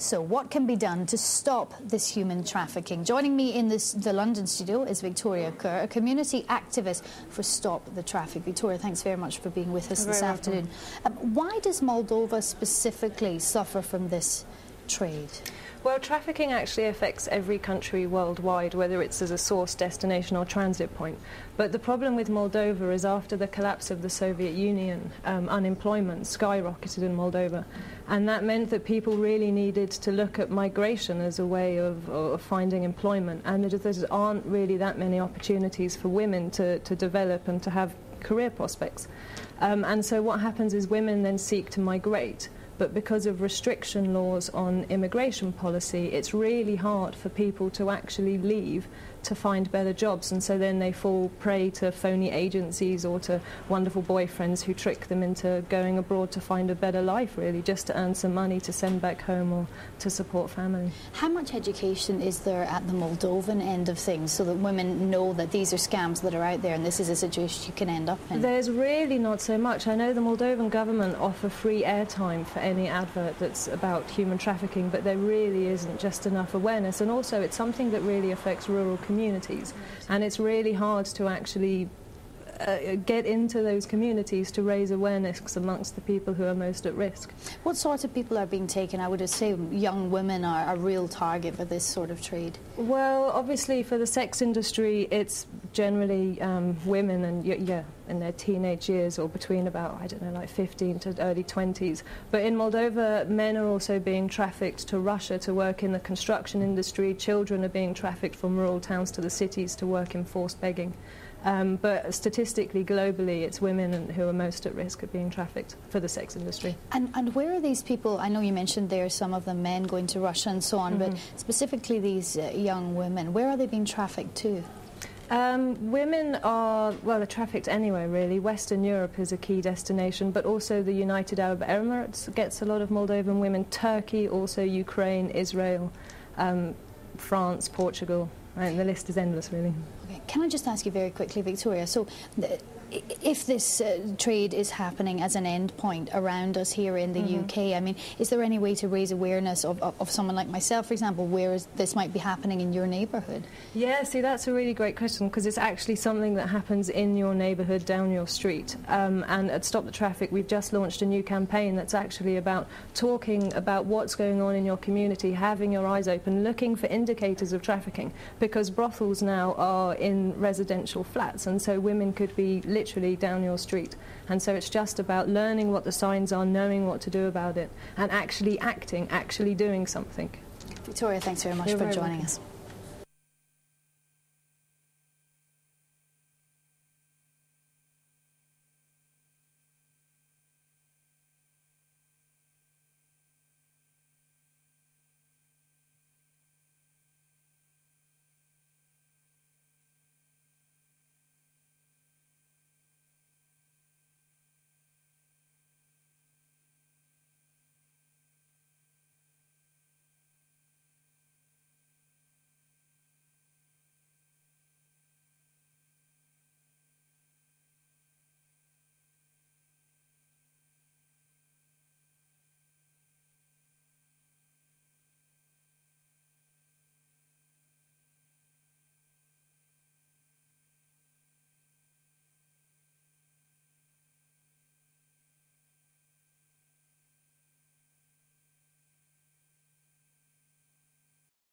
So what can be done to stop this human trafficking? Joining me in the London studio is Victoria Kuhr, a community activist for Stop the Traffic. Victoria, thanks very much for being with us this afternoon. Why does Moldova specifically suffer from this trade? Well, trafficking actually affects every country worldwide, whether it's as a source, destination or transit point. But the problem with Moldova is after the collapse of the Soviet Union, unemployment skyrocketed in Moldova. And that meant that people really needed to look at migration as a way of finding employment. And there aren't really that many opportunities for women to develop and to have career prospects. And so what happens is women then seek to migrate. But because of restriction laws on immigration policy, it's really hard for people to actually leave to find better jobs, and so then they fall prey to phony agencies or to wonderful boyfriends who trick them into going abroad to find a better life, really, just to earn some money to send back home or to support family. How much education is there at the Moldovan end of things so that women know that these are scams that are out there and this is a situation you can end up in? There's really not so much. I know the Moldovan government offer free airtime for any advert that's about human trafficking, but there really isn't just enough awareness, and also it's something that really affects rural communities, and it's really hard to actually get into those communities to raise awareness amongst the people who are most at risk. What sorts of people are being taken? I would assume young women are a real target for this sort of trade. Well, obviously for the sex industry it's generally women and in their teenage years, or between about, I don't know, like 15 to early 20s. But in Moldova, men are also being trafficked to Russia to work in the construction industry. Children are being trafficked from rural towns to the cities to work in forced begging. But statistically, globally, it's women who are most at risk of being trafficked for the sex industry. And where are these people? I know you mentioned there some of the men going to Russia and so on, but specifically these young women, where are they being trafficked to? Women are, well, they're trafficked anywhere, really. Western Europe is a key destination, but also the United Arab Emirates gets a lot of Moldovan women. Turkey, also Ukraine, Israel, France, Portugal. Right, the list is endless, really. Okay. Can I just ask you very quickly, Victoria, so if this trade is happening as an end point around us here in the UK, I mean, is there any way to raise awareness of someone like myself, for example, where this might be happening in your neighbourhood? Yeah, see, that's a really great question, because it's actually something that happens in your neighbourhood, down your street. And at Stop the Traffic, we've just launched a new campaign that's actually about talking about what's going on in your community, having your eyes open, looking for indicators of trafficking, because brothels now are in residential flats, and so women could be literally down your street. And so it's just about learning what the signs are, knowing what to do about it, and actually acting, actually doing something. Victoria, thanks very much for joining us.